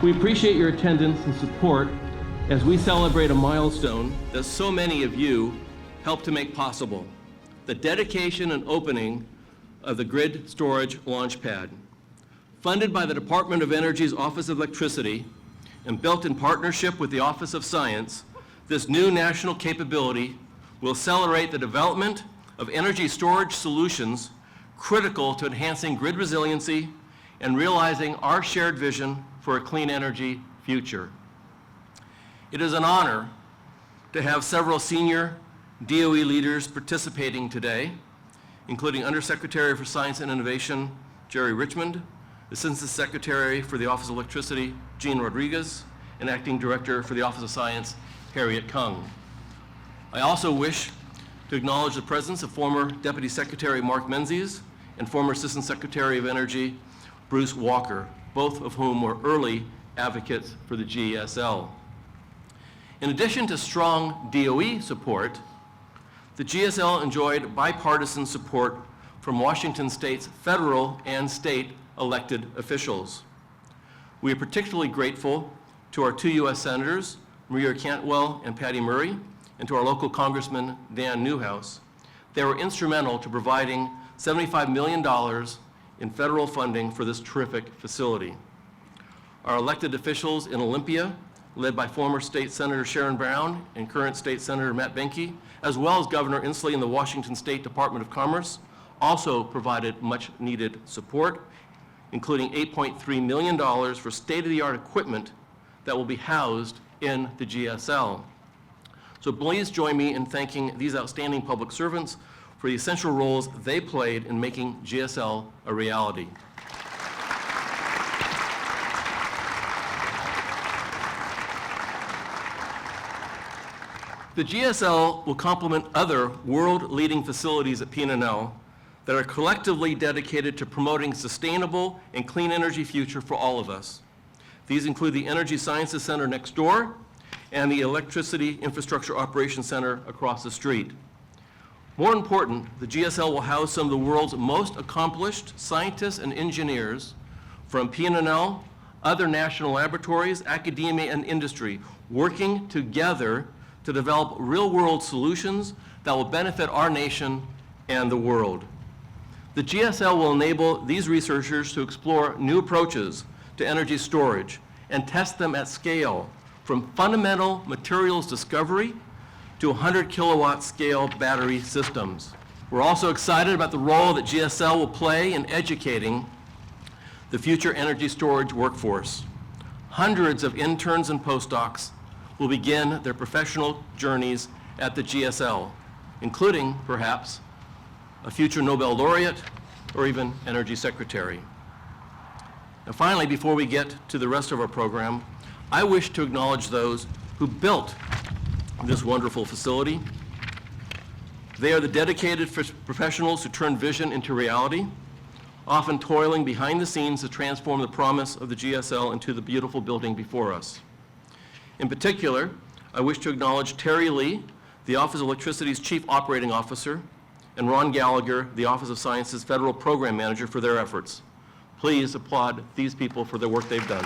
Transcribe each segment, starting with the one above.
We appreciate your attendance and support as we celebrate a milestone that so many of you helped to make possible, the dedication and opening of the Grid Storage Launchpad. Funded by the Department of Energy's Office of Electricity and built in partnership with the Office of Science, this new national capability will accelerate the development of energy storage solutions critical to enhancing grid resiliency and realizing our shared vision for a clean energy future. It is an honor to have several senior DOE leaders participating today, including Undersecretary for Science and Innovation, Jerry Richland, Assistant Secretary for the Office of Electricity, Jean Rodriguez, and Acting Director for the Office of Science, Harriet Kung. I also wish to acknowledge the presence of former Deputy Secretary Mark Menzies and former Assistant Secretary of Energy, Bruce Walker, both of whom were early advocates for the GSL. In addition to strong DOE support, the GSL enjoyed bipartisan support from Washington State's federal and state elected officials. We are particularly grateful to our two U.S. Senators, Maria Cantwell and Patty Murray, and to our local Congressman, Dan Newhouse. They were instrumental to providing $75 million in federal funding for this terrific facility. Our elected officials in Olympia, led by former State Senator Sharon Brown and current State Senator Matt Benke, as well as Governor Inslee in the Washington State Department of Commerce, also provided much needed support, including $8.3 million for state-of-the-art equipment that will be housed in the GSL. So please join me in thanking these outstanding public servants for the essential roles they played in making GSL a reality. The GSL will complement other world-leading facilities at PNNL that are collectively dedicated to promoting sustainable and clean energy future for all of us. These include the Energy Sciences Center next door and the Electricity Infrastructure Operations Center across the street. More important, the GSL will house some of the world's most accomplished scientists and engineers from PNNL, other national laboratories, academia, and industry, working together to develop real-world solutions that will benefit our nation and the world. The GSL will enable these researchers to explore new approaches to energy storage and test them at scale, from fundamental materials discovery to 100 kilowatt scale battery systems. We're also excited about the role that GSL will play in educating the future energy storage workforce. Hundreds of interns and postdocs will begin their professional journeys at the GSL, including, perhaps, a future Nobel laureate or even energy secretary. And finally, before we get to the rest of our program, I wish to acknowledge those who built this wonderful facility. They are the dedicated professionals who turn vision into reality, often toiling behind the scenes to transform the promise of the GSL into the beautiful building before us. In particular, I wish to acknowledge Terry Lee, the Office of Electricity's Chief Operating Officer, and Ron Gallagher, the Office of Science's Federal Program Manager, for their efforts. Please applaud these people for the work they've done.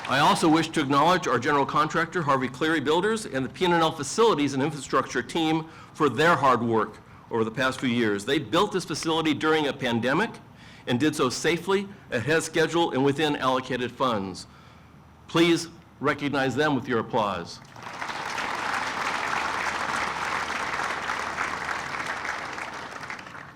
I also wish to acknowledge our general contractor, Harvey Cleary Builders, and the PNNL Facilities and Infrastructure team for their hard work over the past few years. They built this facility during a pandemic and did so safely, ahead of schedule, and within allocated funds. Please recognize them with your applause.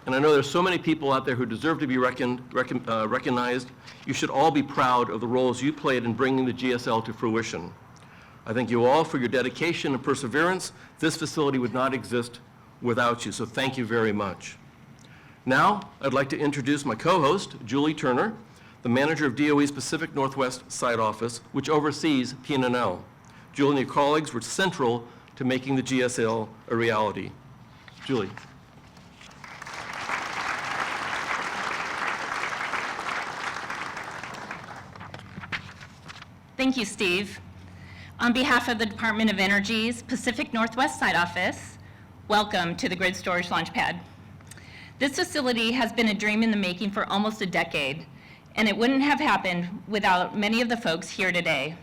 And I know there's so many people out there who deserve to be recognized. You should all be proud of the roles you played in bringing the GSL to fruition. I thank you all for your dedication and perseverance. This facility would not exist without you, so thank you very much. Now, I'd like to introduce my co-host, Julie Turner, the manager of DOE's Pacific Northwest Site Office, which oversees PNNL. Julie and your colleagues were central to making the GSL a reality. Julie. Thank you, Steve. On behalf of the Department of Energy's Pacific Northwest Site Office, welcome to the Grid Storage Launchpad. This facility has been a dream in the making for almost a decade, and it wouldn't have happened without many of the folks here today.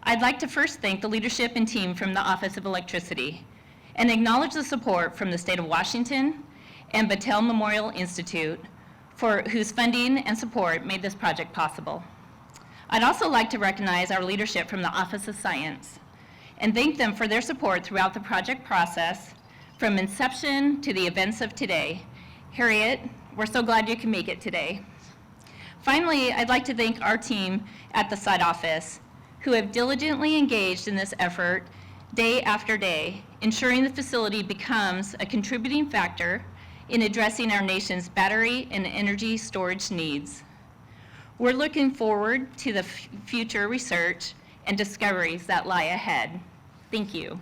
I'd like to first thank the leadership and team from the Office of Electricity and acknowledge the support from the state of Washington and Battelle Memorial Institute, for whose funding and support made this project possible. I'd also like to recognize our leadership from the Office of Science and thank them for their support throughout the project process, from inception to the events of today. Harriet, we're so glad you can make it today. Finally, I'd like to thank our team at the site office, who have diligently engaged in this effort day after day, ensuring the facility becomes a contributing factor in addressing our nation's battery and energy storage needs. We're looking forward to the future research and discoveries that lie ahead. Thank you.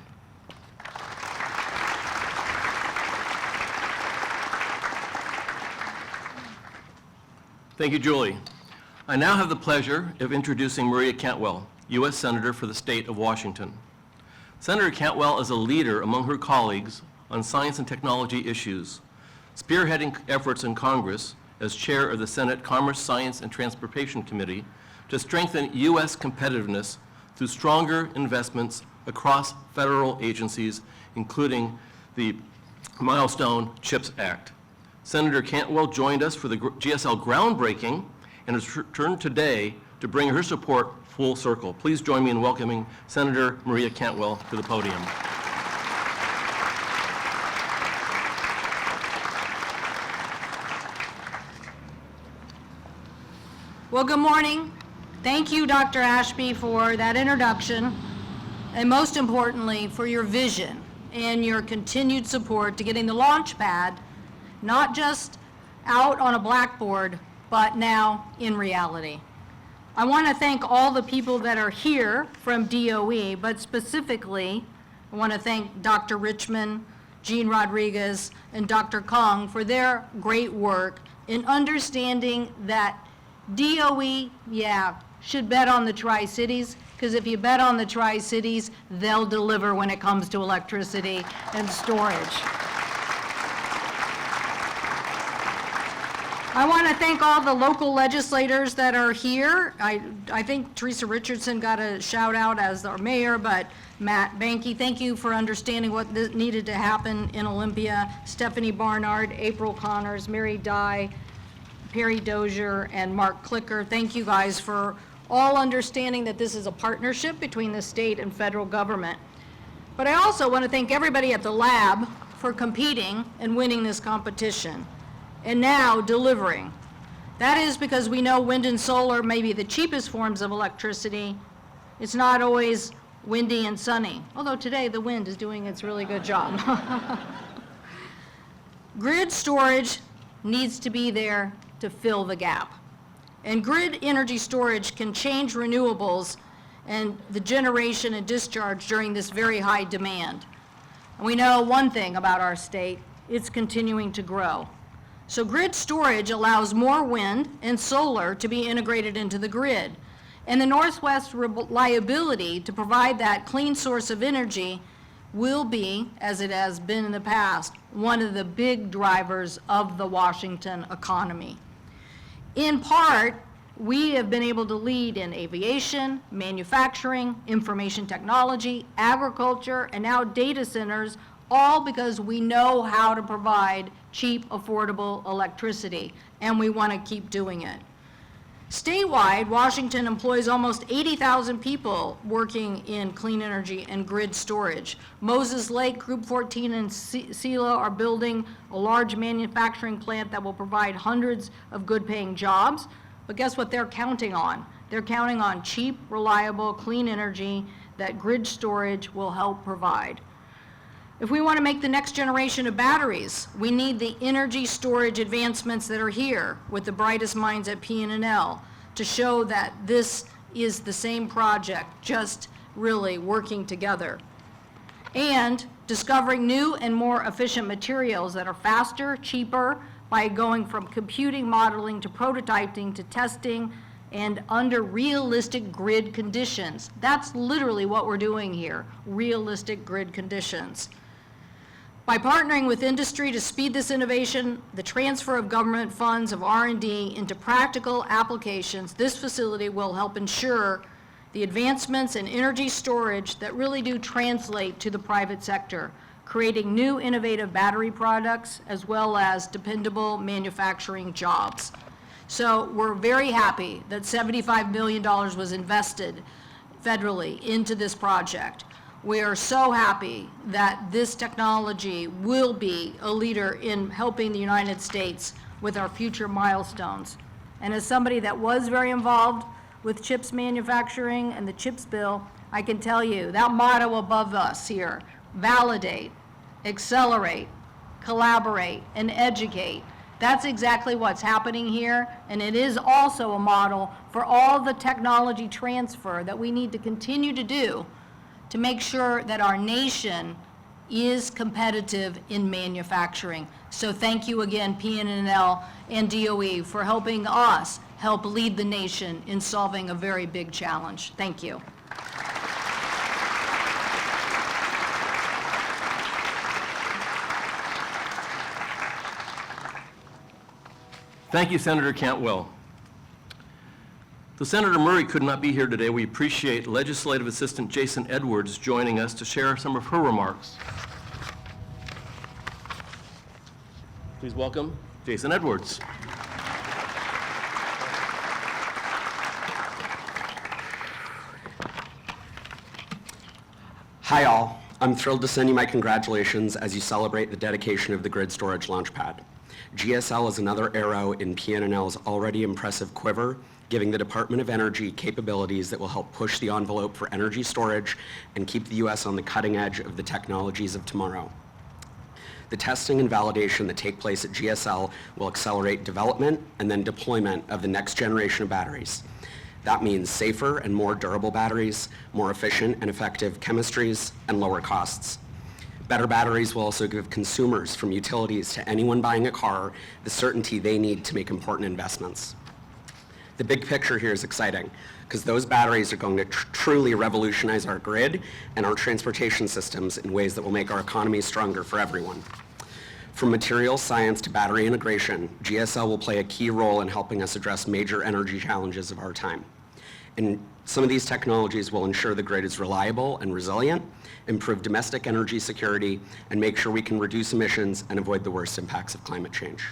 Thank you, Julie. I now have the pleasure of introducing Maria Cantwell, U.S. Senator for the state of Washington. Senator Cantwell is a leader among her colleagues on science and technology issues, spearheading efforts in Congress as chair of the Senate Commerce, Science, and Transportation Committee to strengthen U.S. competitiveness through stronger investments across federal agencies, including the milestone CHIPS Act. Senator Cantwell joined us for the GSL groundbreaking and has returned today to bring her support full circle. Please join me in welcoming Senator Maria Cantwell to the podium. Well, good morning. Thank you, Dr. Ashby, for that introduction, and most importantly, for your vision and your continued support to getting the Launchpad not just out on a blackboard, but now in reality. I want to thank all the people that are here from DOE, but specifically, I want to thank Dr. Richmond, Jean Rodriguez, and Dr. Kong for their great work in understanding that DOE, should bet on the Tri-Cities, because if you bet on the Tri-Cities, they'll deliver when it comes to electricity and storage. I want to thank all the local legislators that are here. I think Teresa Richardson got a shout out as our mayor, but Matt Banky, thank you for understanding what needed to happen in Olympia. Stephanie Barnard, April Connors, Mary Dye, Perry Dozier, and Mark Clicker. Thank you guys for all understanding that this is a partnership between the state and federal government. But I also want to thank everybody at the lab for competing and winning this competition, and now delivering. That is because we know wind and solar may be the cheapest forms of electricity. It's not always windy and sunny, although today the wind is doing its really good job. Grid storage needs to be there to fill the gap. And grid energy storage can change renewables and the generation and discharge during this very high demand. And we know one thing about our state, it's continuing to grow. So grid storage allows more wind and solar to be integrated into the grid. And the Northwest reliability to provide that clean source of energy will be, as it has been in the past, one of the big drivers of the Washington economy. In part, we have been able to lead in aviation, manufacturing, information technology, agriculture, and now data centers, all because we know how to provide cheap, affordable electricity, and we want to keep doing it. Statewide, Washington employs almost 80,000 people working in clean energy and grid storage. Moses Lake, Group 14, and SELA are building a large manufacturing plant that will provide hundreds of good-paying jobs. But guess what they're counting on? They're counting on cheap, reliable, clean energy that grid storage will help provide. If we want to make the next generation of batteries, we need the energy storage advancements that are here with the brightest minds at PNNL to show that this is the same project, just really working together. And discovering new and more efficient materials that are faster, cheaper, by going from computing modeling to prototyping to testing and under realistic grid conditions. That's literally what we're doing here, realistic grid conditions. By partnering with industry to speed this innovation, the transfer of government funds of R&D into practical applications, this facility will help ensure the advancements in energy storage that really do translate to the private sector, creating new innovative battery products as well as dependable manufacturing jobs. So we're very happy that $75 million was invested federally into this project. We are so happy that this technology will be a leader in helping the United States with our future milestones. And as somebody that was very involved with chips manufacturing and the CHIPS bill, I can tell you that motto above us here, validate, accelerate, collaborate, and educate, that's exactly what's happening here, and it is also a model for all the technology transfer that we need to continue to do to make sure that our nation is competitive in manufacturing. So thank you again, PNNL and DOE, for helping us help lead the nation in solving a very big challenge. Thank you. Thank you, Senator Cantwell. Though Senator Murray could not be here today, we appreciate Legislative Assistant Jason Edwards joining us to share some of her remarks. Please welcome Jason Edwards. Hi all, I'm thrilled to send you my congratulations as you celebrate the dedication of the Grid Storage Launchpad. GSL is another arrow in PNNL's already impressive quiver, giving the Department of Energy capabilities that will help push the envelope for energy storage and keep the U.S. on the cutting edge of the technologies of tomorrow. The testing and validation that take place at GSL will accelerate development and then deployment of the next generation of batteries. That means safer and more durable batteries, more efficient and effective chemistries, and lower costs. Better batteries will also give consumers, from utilities to anyone buying a car, the certainty they need to make important investments. The big picture here is exciting because those batteries are going to truly revolutionize our grid and our transportation systems in ways that will make our economy stronger for everyone. From materials science to battery integration, GSL will play a key role in helping us address major energy challenges of our time. And some of these technologies will ensure the grid is reliable and resilient, improve domestic energy security, and make sure we can reduce emissions and avoid the worst impacts of climate change.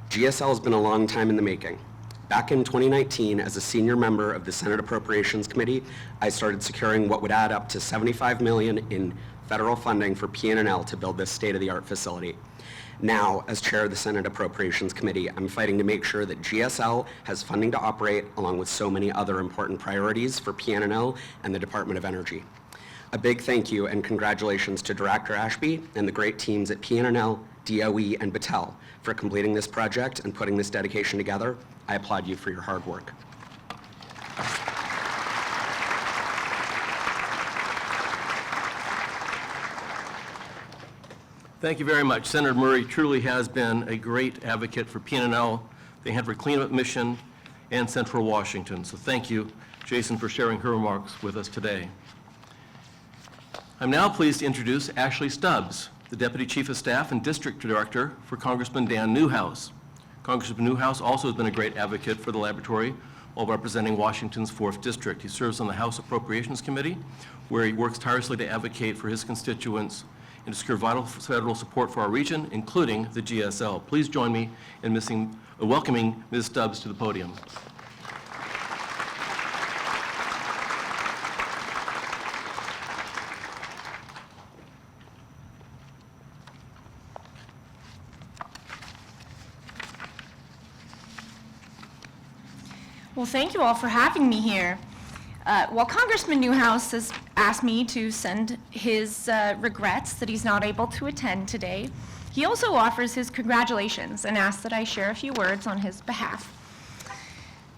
GSL has been a long time in the making. Back in 2019, as a senior member of the Senate Appropriations Committee, I started securing what would add up to $75 million in federal funding for PNNL to build this state-of-the-art facility. Now, as chair of the Senate Appropriations Committee, I'm fighting to make sure that GSL has funding to operate along with so many other important priorities for PNNL and the Department of Energy. A big thank you and congratulations to Director Ashby and the great teams at PNNL, DOE, and Battelle for completing this project and putting this dedication together. I applaud you for your hard work. Thank you very much. Senator Murray truly has been a great advocate for PNNL, the Hanford Cleanup Mission, and Central Washington. So thank you, Jason, for sharing her remarks with us today. I'm now pleased to introduce Ashley Stubbs, the Deputy Chief of Staff and District Director for Congressman Dan Newhouse. Congressman Newhouse also has been a great advocate for the laboratory while representing Washington's 4th District. He serves on the House Appropriations Committee, where he works tirelessly to advocate for his constituents and to secure vital federal support for our region, including the GSL. Please join me in welcoming Ms. Stubbs to the podium. Well, thank you all for having me here. While Congressman Newhouse has asked me to send his regrets that he's not able to attend today, he also offers his congratulations and asks that I share a few words on his behalf.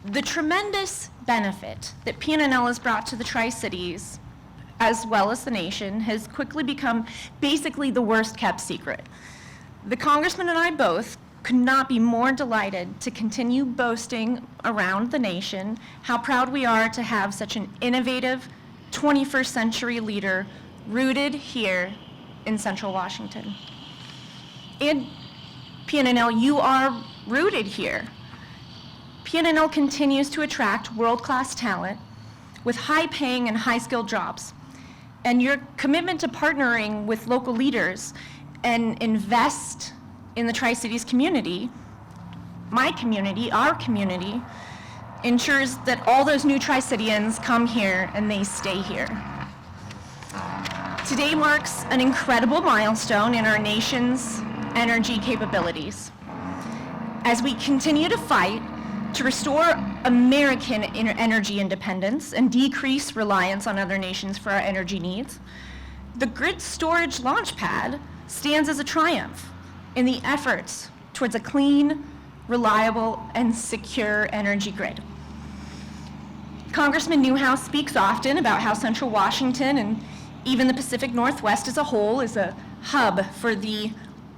The tremendous benefit that PNNL has brought to the Tri-Cities, as well as the nation, has quickly become basically the worst-kept secret. The Congressman and I both could not be more delighted to continue boasting around the nation how proud we are to have such an innovative 21st century leader rooted here in Central Washington. And PNNL, you are rooted here. PNNL continues to attract world-class talent with high-paying and high-skilled jobs. And your commitment to partnering with local leaders and invest in the Tri-Cities community, my community, our community, ensures that all those new Tri-Citians come here and they stay here. Today marks an incredible milestone in our nation's energy capabilities. As we continue to fight to restore American energy independence and decrease reliance on other nations for our energy needs, the Grid Storage Launchpad stands as a triumph in the efforts towards a clean, reliable, and secure energy grid. Congressman Newhouse speaks often about how Central Washington and even the Pacific Northwest as a whole is a hub for the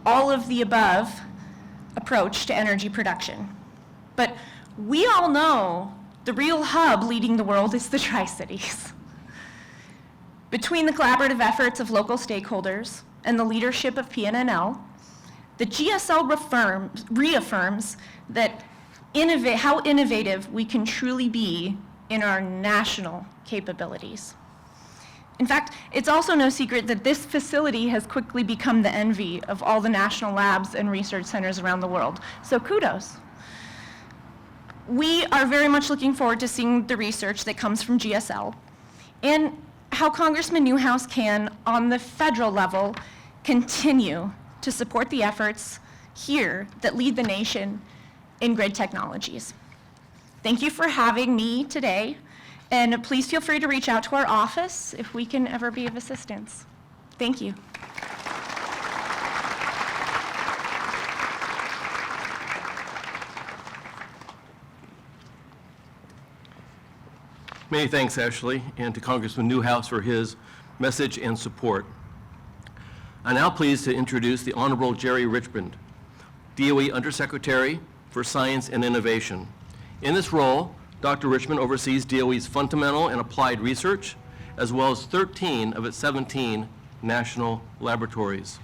all-of-the-above approach to energy production. But we all know the real hub leading the world is the Tri-Cities. Between the collaborative efforts of local stakeholders and the leadership of PNNL, the GSL reaffirms that how innovative we can truly be in our national capabilities. In fact, it's also no secret that this facility has quickly become the envy of all the national labs and research centers around the world. So kudos. We are very much looking forward to seeing the research that comes from GSL and how Congressman Newhouse can, on the federal level, continue to support the efforts here that lead the nation in grid technologies. Thank you for having me today, and please feel free to reach out to our office if we can ever be of assistance. Thank you. Many thanks, Ashley, and to Congressman Newhouse for his message and support. I'm now pleased to introduce the Honorable Jerry Richland, DOE Undersecretary for Science and Innovation. In this role, Dr. Richland oversees DOE's fundamental and applied research, as well as 13 of its 17 national laboratories.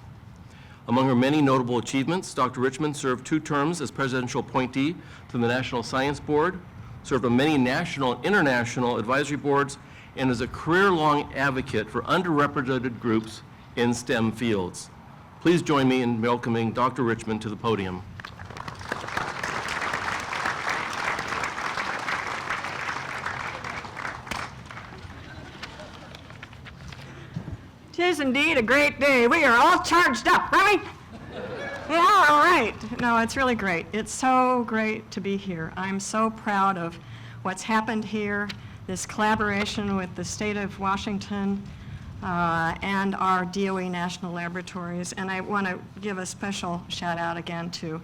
Among her many notable achievements, Dr. Richland served 2 terms as presidential appointee to the National Science Board, served on many national and international advisory boards, and is a career-long advocate for underrepresented groups in STEM fields. Please join me in welcoming Dr. Richland to the podium. Tis indeed a great day. We are all charged up, right? Yeah, all right. No, it's really great. It's so great to be here. I'm so proud of what's happened here, this collaboration with the state of Washington and our DOE national laboratories. And I want to give a special shout out again to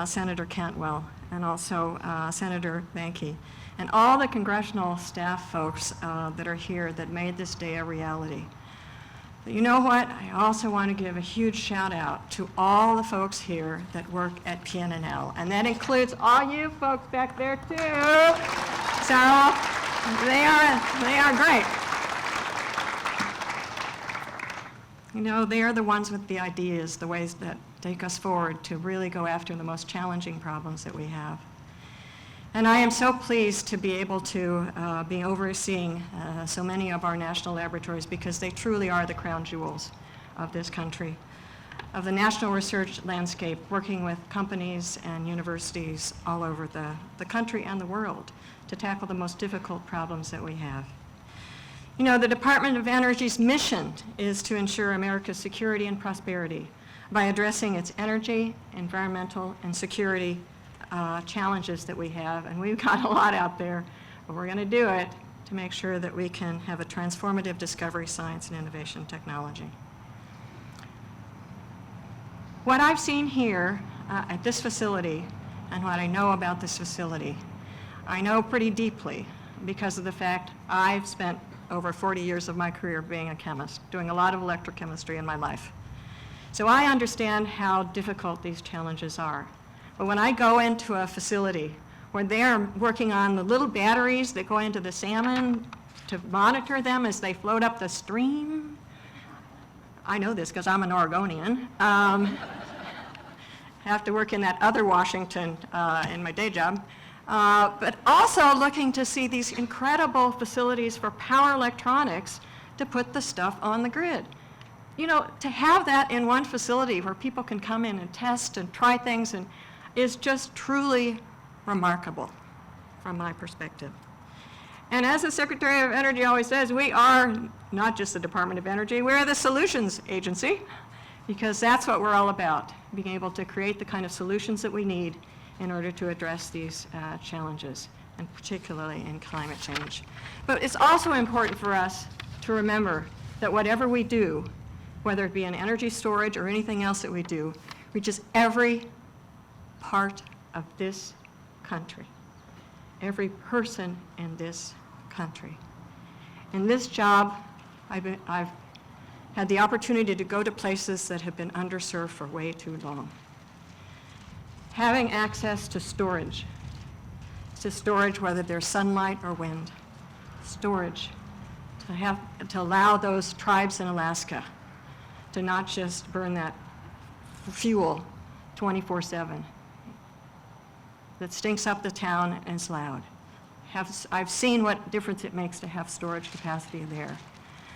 Senator Cantwell and also Senator Banke and all the congressional staff folks that are here that made this day a reality. But you know what? I also want to give a huge shout out to all the folks here that work at PNNL, and that includes all you folks back there too. So they are great. You know, they are the ones with the ideas, the ways that take us forward to really go after the most challenging problems that we have. And I am so pleased to be able to be overseeing so many of our national laboratories because they truly are the crown jewels of this country, of the national research landscape, working with companies and universities all over the country and the world to tackle the most difficult problems that we have. You know, the Department of Energy's mission is to ensure America's security and prosperity by addressing its energy, environmental, and security challenges that we have, and we've got a lot out there, but we're going to do it to make sure that we can have a transformative discovery, science, and innovation technology. What I've seen here at this facility and what I know about this facility, I know pretty deeply because of the fact I've spent over 40 years of my career being a chemist, doing a lot of electrochemistry in my life. So I understand how difficult these challenges are. But when I go into a facility where they're working on the little batteries that go into the salmon to monitor them as they float up the stream, I know this because I'm an Oregonian, have to work in that other Washington in my day job, but also looking to see these incredible facilities for power electronics to put the stuff on the grid. You know, to have that in one facility where people can come in and test and try things and is just truly remarkable from my perspective. And as the Secretary of Energy always says, we are not just the Department of Energy, we're the solutions agency, because that's what we're all about, being able to create the kind of solutions that we need in order to address these challenges, and particularly in climate change. But it's also important for us to remember that whatever we do, whether it be in energy storage or anything else that we do, reaches every part of this country, every person in this country. In this job, I've had the opportunity to go to places that have been underserved for way too long. Having access to storage whether there's sunlight or wind, storage, to allow those tribes in Alaska to not just burn that fuel 24/7 that stinks up the town and is loud. I've seen what difference it makes to have storage capacity there.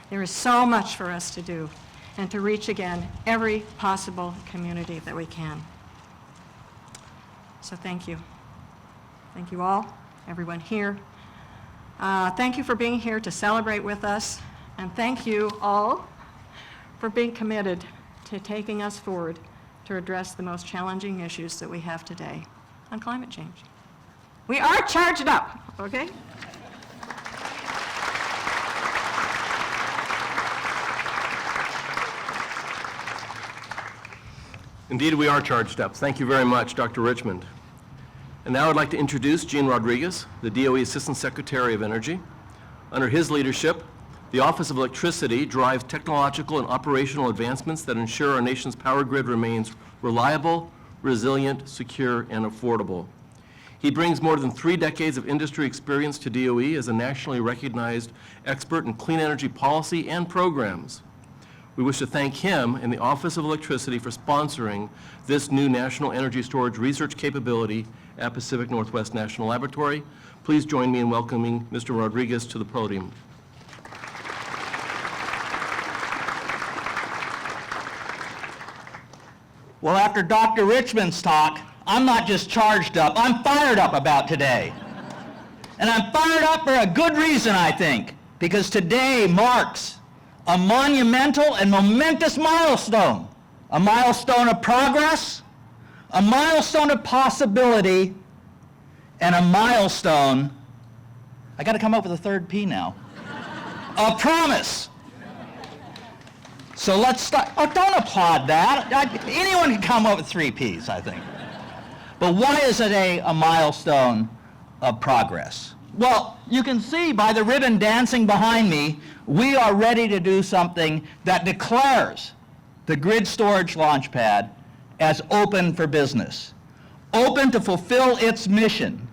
There is so much for us to do and to reach, again, every possible community that we can. So thank you. Thank you all, everyone here. Thank you for being here to celebrate with us, and thank you all for being committed to taking us forward to address the most challenging issues that we have today on climate change. We are charged up, okay? Indeed, we are charged up. Thank you very much, Dr. Richmond. And now I'd like to introduce Gene Rodriguez, the DOE Assistant Secretary of Energy. Under his leadership, the Office of Electricity drives technological and operational advancements that ensure our nation's power grid remains reliable, resilient, secure, and affordable. He brings more than 3 decades of industry experience to DOE as a nationally recognized expert in clean energy policy and programs. We wish to thank him and the Office of Electricity for sponsoring this new national energy storage research capability at Pacific Northwest National Laboratory. Please join me in welcoming Mr. Rodriguez to the podium. Well, after Dr. Richmond's talk, I'm not just charged up, I'm fired up about today. And I'm fired up for a good reason, I think, because today marks a monumental and momentous milestone. A milestone of progress, a milestone of possibility, and a milestone, I gotta come up with a third P now, a promise. So let's start. Oh, don't applaud that. Anyone can come up with 3 Ps, I think. But why is it a milestone of progress? Well, you can see by the ribbon dancing behind me, we are ready to do something that declares the grid storage Launchpad as open for business, open to fulfill its mission.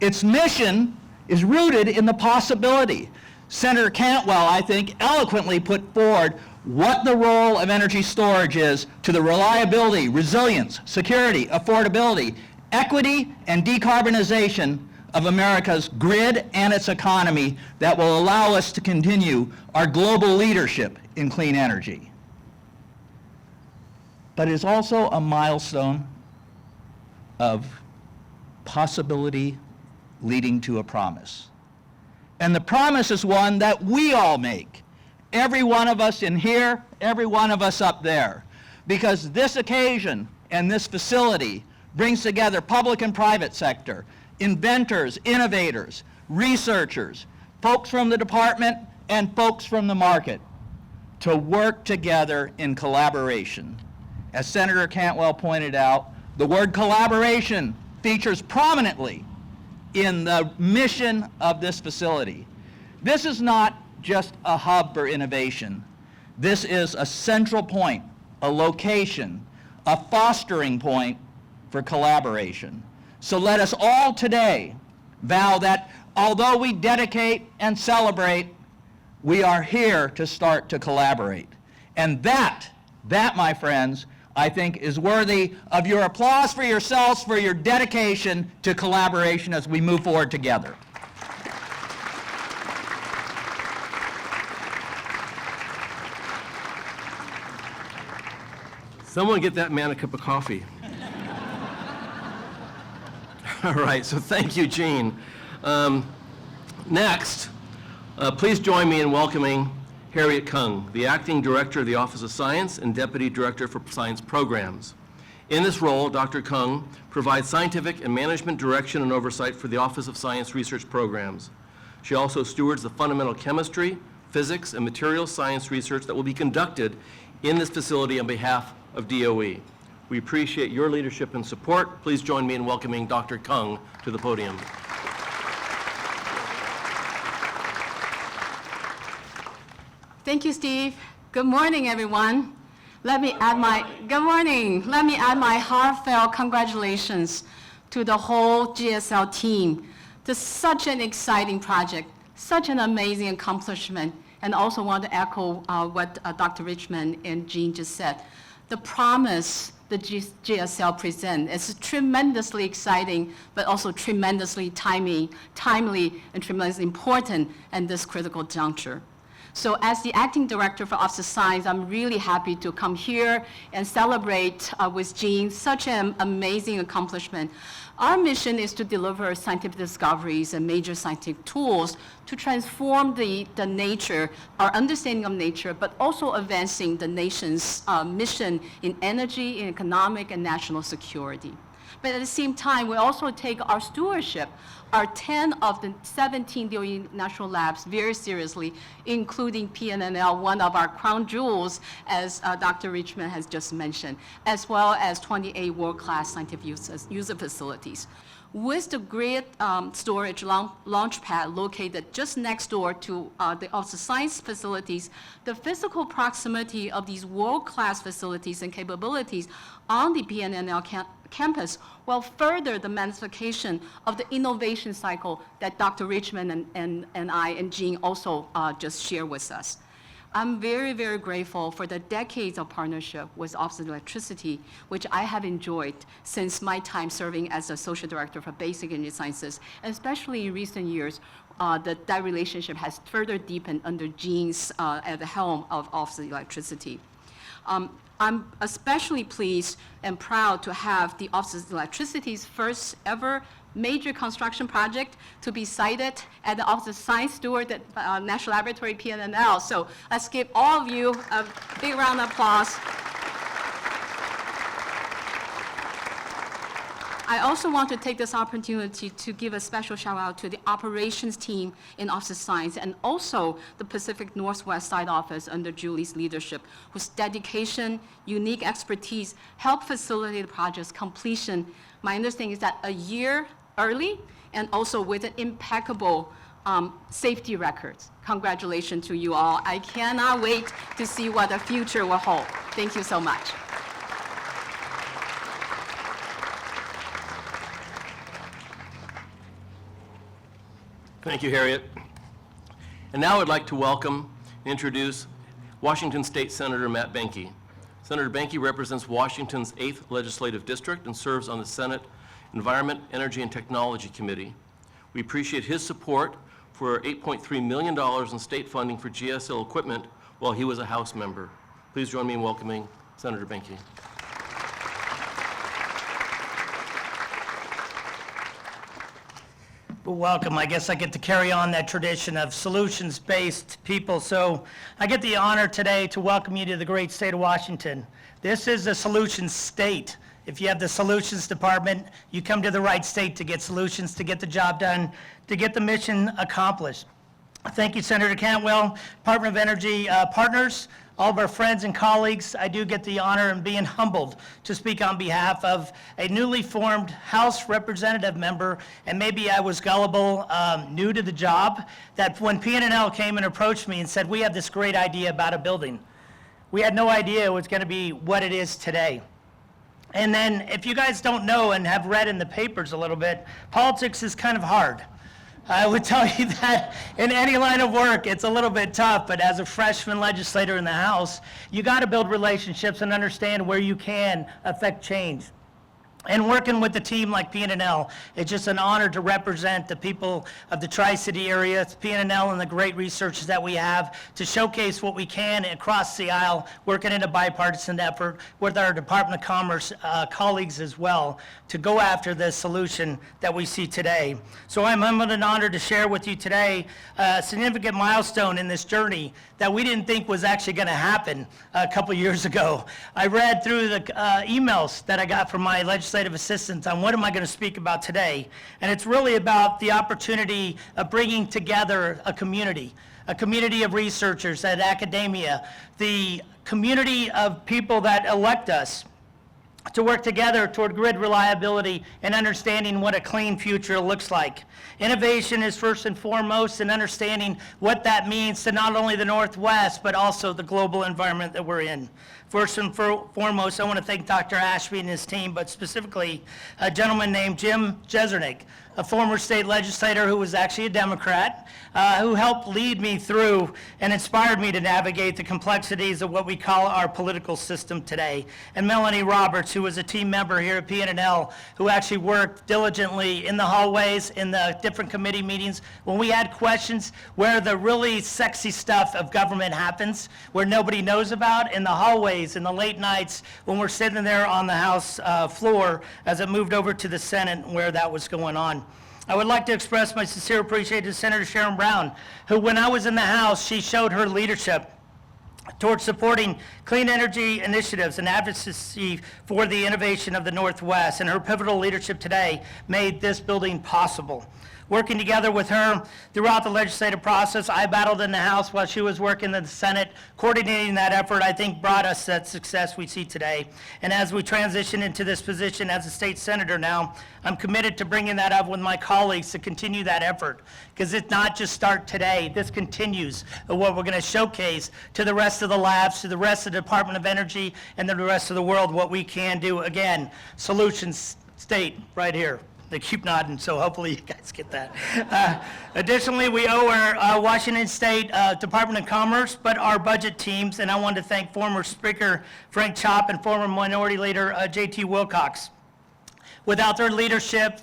Its mission is rooted in the possibility. Senator Cantwell, I think, eloquently put forward what the role of energy storage is to the reliability, resilience, security, affordability, equity, and decarbonization of America's grid and its economy that will allow us to continue our global leadership in clean energy. But it's also a milestone of possibility leading to a promise. And the promise is one that we all make. Every one of us in here, every one of us up there. Because this occasion and this facility brings together public and private sector, inventors, innovators, researchers, folks from the department and folks from the market to work together in collaboration. As Senator Cantwell pointed out, the word collaboration features prominently in the mission of this facility. This is not just a hub for innovation. This is a central point, a location, a fostering point for collaboration. So let us all today vow that although we dedicate and celebrate, we are here to start to collaborate. And that, my friends, I think, is worthy of your applause for yourselves, for your dedication to collaboration as we move forward together. Someone get that man a cup of coffee. All right, so thank you, Gene. Next, please join me in welcoming Harriet Kung, the Acting Director of the Office of Science and Deputy Director for Science Programs. In this role, Dr. Kung provides scientific and management direction and oversight for the Office of Science Research Programs. She also stewards the fundamental chemistry, physics, and materials science research that will be conducted in this facility on behalf of DOE. We appreciate your leadership and support. Please join me in welcoming Dr. Kung to the podium. Thank you, Steve. Good morning, everyone. Let me add my heartfelt congratulations to the whole GSL team. This is such an exciting project, such an amazing accomplishment, and also want to echo what Dr. Richmond and Jean just said. The promise the GSL presents is tremendously exciting, but also tremendously timely, and tremendously important at this critical juncture. So as the Acting Director for Office of Science, I'm really happy to come here and celebrate with Jean such an amazing accomplishment. Our mission is to deliver scientific discoveries and major scientific tools to transform the nature, our understanding of nature, but also advancing the nation's mission in energy, in economic, and national security. But at the same time, we also take our stewardship, our 10 of the 17 DOE national labs very seriously, including PNNL, one of our crown jewels, as Dr. Richmond has just mentioned, as well as 28 world-class scientific user facilities. With the grid storage Launchpad located just next door to the Office of Science facilities, the physical proximity of these world-class facilities and capabilities on the PNNL campus will further the manifestation of the innovation cycle that Dr. Richmond and I and Jean also just shared with us. I'm very, very grateful for the decades of partnership with Office of Electricity, which I have enjoyed since my time serving as Associate Director for Basic Energy Sciences, and especially in recent years, that relationship has further deepened under Jean's at the helm of Office of Electricity. I'm especially pleased and proud to have the Office of Electricity's first ever major construction project to be cited at the Office of Science Steward at National Laboratory PNNL. So let's give all of you a big round of applause. I also want to take this opportunity to give a special shout out to the operations team in Office of Science and also the Pacific Northwest Side Office under Julie's leadership, whose dedication, unique expertise helped facilitate the project's completion. My understanding is that a year early and also with an impeccable safety records. Congratulations to you all. I cannot wait to see what the future will hold. Thank you so much. Thank you, Harriet. And now I'd like to welcome and introduce Washington State Senator Matt Benke. Senator Benke represents Washington's 8th Legislative District and serves on the Senate Environment, Energy, and Technology Committee. We appreciate his support for $8.3 million in state funding for GSL equipment while he was a House member. Please join me in welcoming Senator Benke. Well, welcome. I guess I get to carry on that tradition of solutions-based people. So I get the honor today to welcome you to the great state of Washington. This is a solutions state. If you have the solutions department, you come to the right state to get solutions, to get the job done, to get the mission accomplished. Thank you, Senator Cantwell, Department of Energy partners, all of our friends and colleagues. I do get the honor and being humbled to speak on behalf of a newly formed House representative member, and maybe I was gullible, new to the job, that when PNNL came and approached me and said, we have this great idea about a building, we had no idea it was going to be what it is today. And then if you guys don't know and have read in the papers a little bit, politics is kind of hard. I would tell you that in any line of work, it's a little bit tough, but as a freshman legislator in the House, you got to build relationships and understand where you can affect change. And working with a team like PNNL, it's just an honor to represent the people of the Tri-City area, PNNL and the great researchers that we have to showcase what we can across the aisle, working in a bipartisan effort with our Department of Commerce colleagues as well to go after the solution that we see today. So I'm humbled and honored to share with you today a significant milestone in this journey that we didn't think was actually going to happen a couple years ago. I read through the emails that I got from my legislative assistants on what am I going to speak about today, and it's really about the opportunity of bringing together a community of researchers at academia, the community of people that elect us to work together toward grid reliability and understanding what a clean future looks like. Innovation is first and foremost in understanding what that means to not only the Northwest, but also the global environment that we're in. First and foremost, I want to thank Dr. Ashby and his team, but specifically a gentleman named Jim Jesernik, a former state legislator who was actually a Democrat, who helped lead me through and inspired me to navigate the complexities of what we call our political system today. And Melanie Roberts, who was a team member here at PNNL, who actually worked diligently in the hallways, in the different committee meetings, when we had questions where the really sexy stuff of government happens, where nobody knows about, in the hallways, in the late nights, when we're sitting there on the House floor as it moved over to the Senate where that was going on. I would like to express my sincere appreciation to Senator Sharon Brown, who when I was in the House, she showed her leadership towards supporting clean energy initiatives and advocacy for the innovation of the Northwest, and her pivotal leadership today made this building possible. Working together with her throughout the legislative process, I battled in the House while she was working in the Senate. Coordinating that effort, I think, brought us that success we see today. And as we transition into this position as a state senator now, I'm committed to bringing that up with my colleagues to continue that effort, because it's not just start today. This continues what we're going to showcase to the rest of the labs, to the rest of the Department of Energy, and the rest of the world what we can do. Again, solutions state right here. They keep nodding, so hopefully you guys get that. Additionally, we owe our Washington State Department of Commerce, but our budget teams, and I want to thank former Speaker Frank Chopp and former Minority Leader J.T. Wilcox. Without their leadership,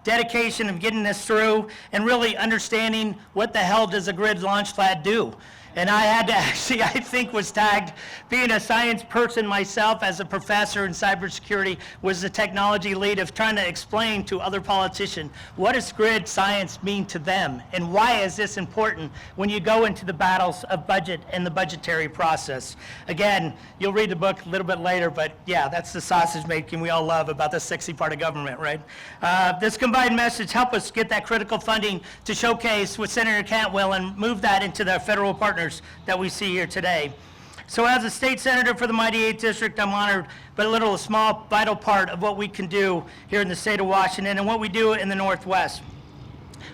dedication of getting this through, and really understanding what the hell does a grid Launchpad do. And I had to actually, I think, was tagged, being a science person myself as a professor in cybersecurity, was the technology lead of trying to explain to other politicians, what does grid science mean to them? And why is this important when you go into the battles of budget and the budgetary process? Again, you'll read the book a little bit later, but yeah, that's the sausage making we all love about the sexy part of government, right? This combined message helped us get that critical funding to showcase with Senator Cantwell and move that into the federal partners that we see here today. So as a state senator for the mighty 8th District, I'm honored, but a small, vital part of what we can do here in the state of Washington and what we do in the Northwest.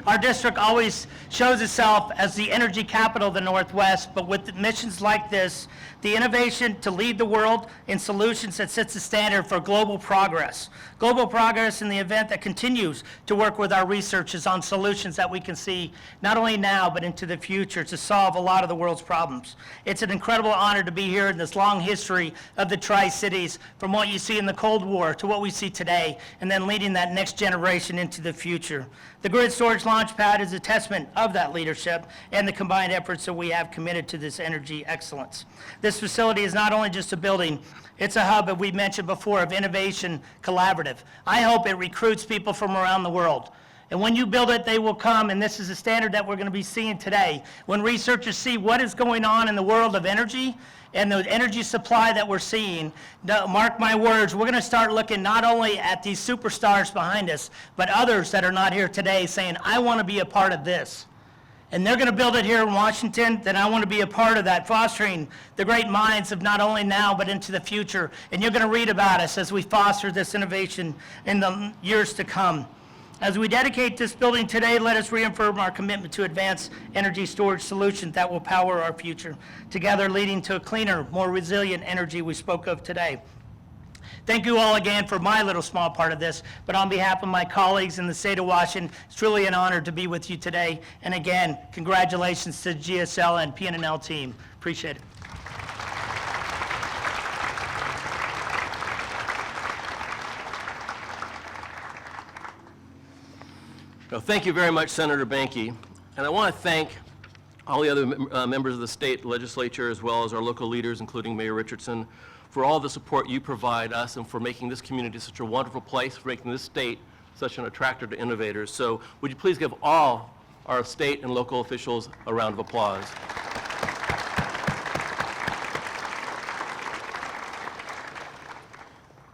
Our district always shows itself as the energy capital of the Northwest, but with missions like this, the innovation to lead the world in solutions that sets the standard for global progress. Global progress in the event that continues to work with our researchers on solutions that we can see not only now, but into the future to solve a lot of the world's problems. It's an incredible honor to be here in this long history of the Tri-Cities, from what you see in the Cold War to what we see today, and then leading that next generation into the future. The Grid Storage Launchpad is a testament of that leadership and the combined efforts that we have committed to this energy excellence. This facility is not only just a building, it's a hub, as we mentioned before, of innovation collaborative. I hope it recruits people from around the world. And when you build it, they will come, and this is a standard that we're going to be seeing today. When researchers see what is going on in the world of energy and the energy supply that we're seeing, mark my words, we're going to start looking not only at these superstars behind us, but others that are not here today saying, I want to be a part of this. And they're going to build it here in Washington, then I want to be a part of that, fostering the great minds of not only now, but into the future. And you're going to read about us as we foster this innovation in the years to come. As we dedicate this building today, let us reaffirm our commitment to advance energy storage solutions that will power our future, together leading to a cleaner, more resilient energy we spoke of today. Thank you all again for my little small part of this, but on behalf of my colleagues in the state of Washington, it's truly an honor to be with you today. And again, congratulations to the GSL and PNNL team. Appreciate it. Well, thank you very much, Senator Banky. And I want to thank all the other members of the state legislature, as well as our local leaders, including Mayor Richardson, for all the support you provide us and for making this community such a wonderful place, for making this state such an attractor to innovators. So would you please give all our state and local officials a round of applause.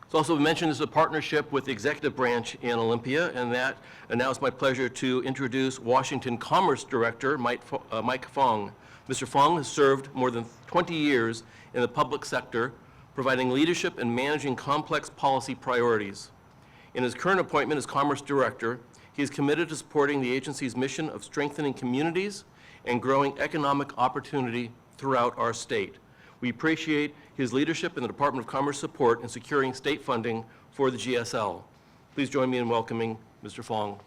It's also been mentioned as a partnership with the executive branch in Olympia, and now it's my pleasure to introduce Washington Commerce Director Mike Fong. Mr. Fong has served more than 20 years in the public sector, providing leadership and managing complex policy priorities. In his current appointment as Commerce Director, he is committed to supporting the agency's mission of strengthening communities and growing economic opportunity throughout our state. We appreciate his leadership and the Department of Commerce support in securing state funding for the GSL. Please join me in welcoming Mr. Fong.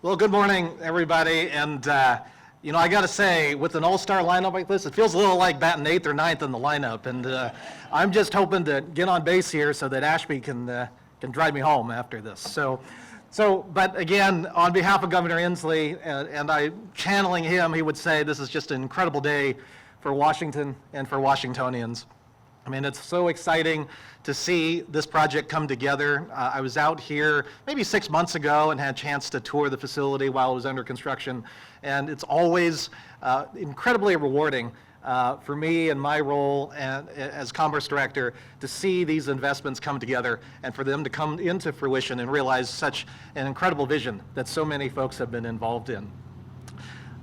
Well, good morning, everybody. And, you know, I got to say, with an all-star lineup like this, it feels a little like batting 8th or 9th in the lineup. And I'm just hoping to get on base here so that Ashby can drive me home after this. But again, on behalf of Governor Inslee, and I channeling him, he would say this is just an incredible day for Washington and for Washingtonians. I mean, it's so exciting to see this project come together. I was out here maybe 6 months ago and had a chance to tour the facility while it was under construction, and it's always incredibly rewarding for me and my role as Commerce Director to see these investments come together and for them to come into fruition and realize such an incredible vision that so many folks have been involved in.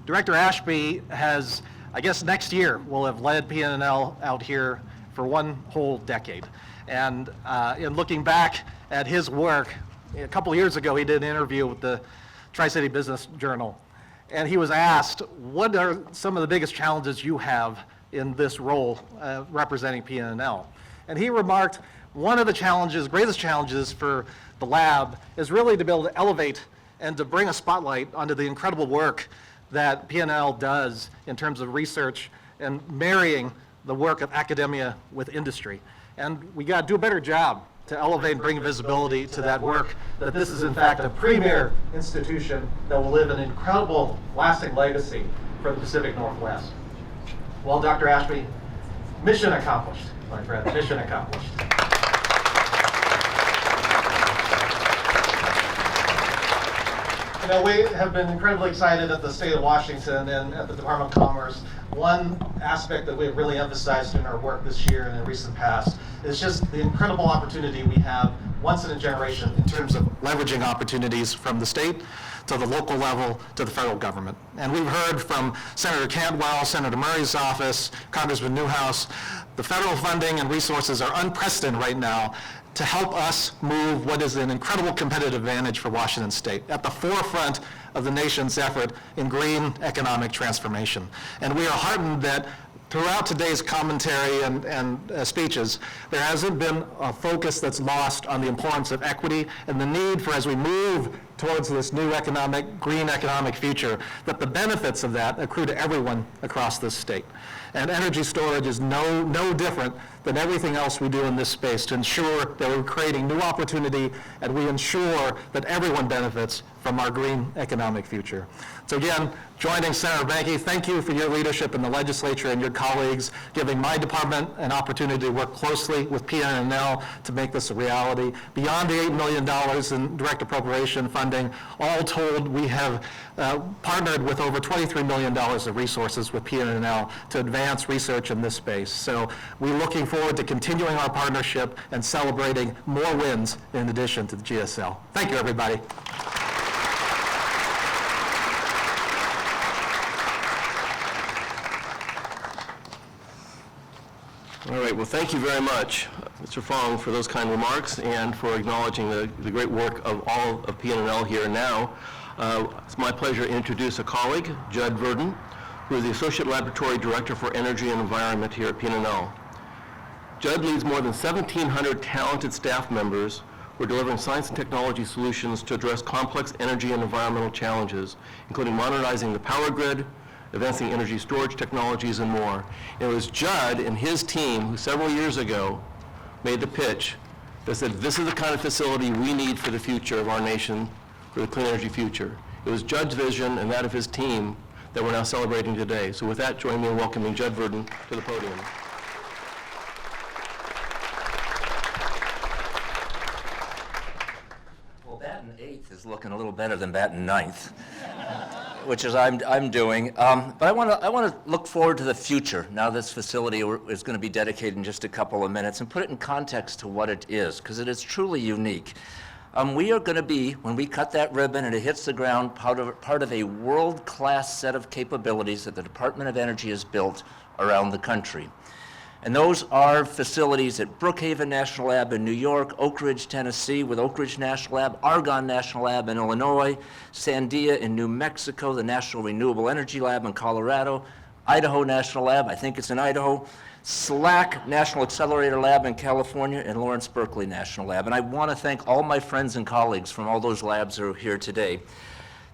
Director Ashby has, I guess next year, will have led PNNL out here for one whole decade. And in looking back at his work, a couple years ago he did an interview with the Tri-City Business Journal. And he was asked, what are some of the biggest challenges you have in this role representing PNNL? And he remarked, one of the challenges, greatest challenges for the lab is really to be able to elevate and to bring a spotlight onto the incredible work that PNNL does in terms of research and marrying the work of academia with industry. And we got to do a better job to elevate and bring visibility to that work, that this is in fact a premier institution that will live an incredible lasting legacy for the Pacific Northwest. Well, Dr. Ashby, mission accomplished, my friend, mission accomplished. You know, we have been incredibly excited at the state of Washington and at the Department of Commerce. One aspect that we've really emphasized in our work this year and in recent past is just the incredible opportunity we have once in a generation in terms of leveraging opportunities from the state to the local level to the federal government. And we've heard from Senator Cantwell, Senator Murray's office, Congressman Newhouse, the federal funding and resources are unprecedented right now to help us move what is an incredible competitive advantage for Washington State at the forefront of the nation's effort in green economic transformation. And we are heartened that throughout today's commentary and speeches, there hasn't been a focus that's lost on the importance of equity and the need for, as we move towards this new green economic future, that the benefits of that accrue to everyone across this state. And energy storage is no different than everything else we do in this space to ensure that we're creating new opportunity and we ensure that everyone benefits from our green economic future. So again, joining Senator Banky, thank you for your leadership in the legislature and your colleagues, giving my department an opportunity to work closely with PNNL to make this a reality. Beyond the $8 million in direct appropriation funding, all told, we have partnered with over $23 million of resources with PNNL to advance research in this space. So we're looking forward to continuing our partnership and celebrating more wins in addition to the GSL. Thank you, everybody. All right, well, thank you very much, Mr. Fong, for those kind remarks and for acknowledging the great work of all of PNNL here. Now, it's my pleasure to introduce a colleague, Judd Verdon, who is the Associate Laboratory Director for Energy and Environment here at PNNL. Judd leads more than 1,700 talented staff members who are delivering science and technology solutions to address complex energy and environmental challenges, including modernizing the power grid, advancing energy storage technologies, and more. And it was Judd and his team who several years ago made the pitch that said, this is the kind of facility we need for the future of our nation, for the clean energy future. It was Judd's vision and that of his team that we're now celebrating today. So with that, join me in welcoming Judd Verdon to the podium. Well, batting eighth is looking a little better than batting ninth, which is I'm doing. But I want to look forward to the future. Now this facility is going to be dedicated in just a couple of minutes, and put it in context to what it is, because it is truly unique. We are going to be, when we cut that ribbon and it hits the ground, part of a world-class set of capabilities that the Department of Energy has built around the country. And those are facilities at Brookhaven National Lab in New York, Oak Ridge, Tennessee, with Oak Ridge National Lab, Argonne National Lab in Illinois, Sandia in New Mexico, the National Renewable Energy Lab in Colorado, Idaho National Lab, I think it's in Idaho, SLAC National Accelerator Lab in California, and Lawrence Berkeley National Lab. And I want to thank all my friends and colleagues from all those labs who are here today,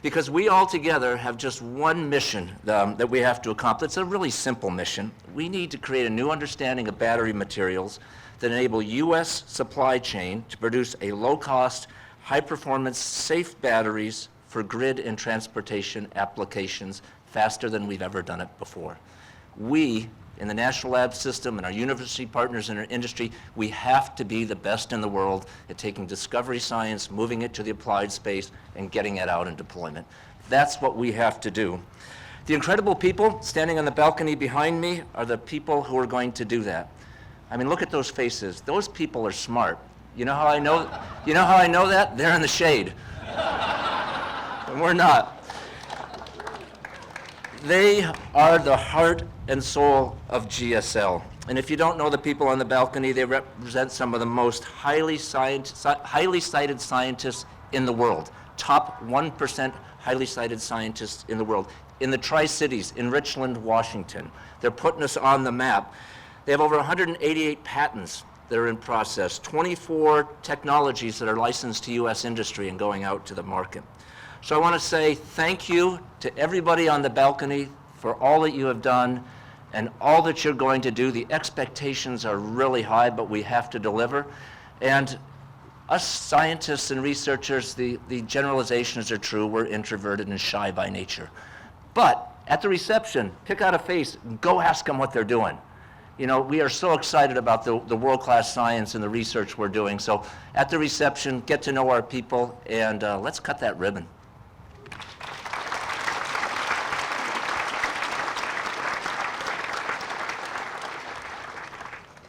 because we all together have just one mission that we have to accomplish. It's a really simple mission. We need to create a new understanding of battery materials that enable U.S. supply chain to produce a low-cost, high-performance, safe batteries for grid and transportation applications faster than we've ever done it before. We, in the National Lab System and our university partners in our industry, we have to be the best in the world at taking discovery science, moving it to the applied space, and getting it out in deployment. That's what we have to do. The incredible people standing on the balcony behind me are the people who are going to do that. I mean, look at those faces. Those people are smart. You know how I know? You know how I know that? They're in the shade. And we're not. They are the heart and soul of GSL. And if you don't know the people on the balcony, they represent some of the most highly cited scientists in the world. Top 1% highly cited scientists in the world. In the Tri-Cities, in Richland, Washington. They're putting us on the map. They have over 188 patents that are in process, 24 technologies that are licensed to U.S. industry and going out to the market. So I want to say thank you to everybody on the balcony for all that you have done and all that you're going to do. The expectations are really high, but we have to deliver. And us scientists and researchers, the generalizations are true. We're introverted and shy by nature. But at the reception, pick out a face, go ask them what they're doing. You know, we are so excited about the world-class science and the research we're doing. So at the reception, get to know our people, and let's cut that ribbon.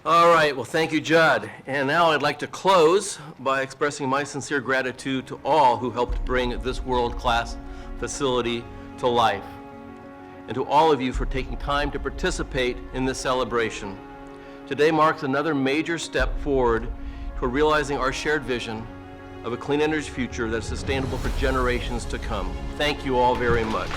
All right, well, thank you, Judd. And now I'd like to close by expressing my sincere gratitude to all who helped bring this world-class facility to life, and to all of you for taking time to participate in this celebration. Today marks another major step forward toward realizing our shared vision of a clean energy future that is sustainable for generations to come. Thank you all very much.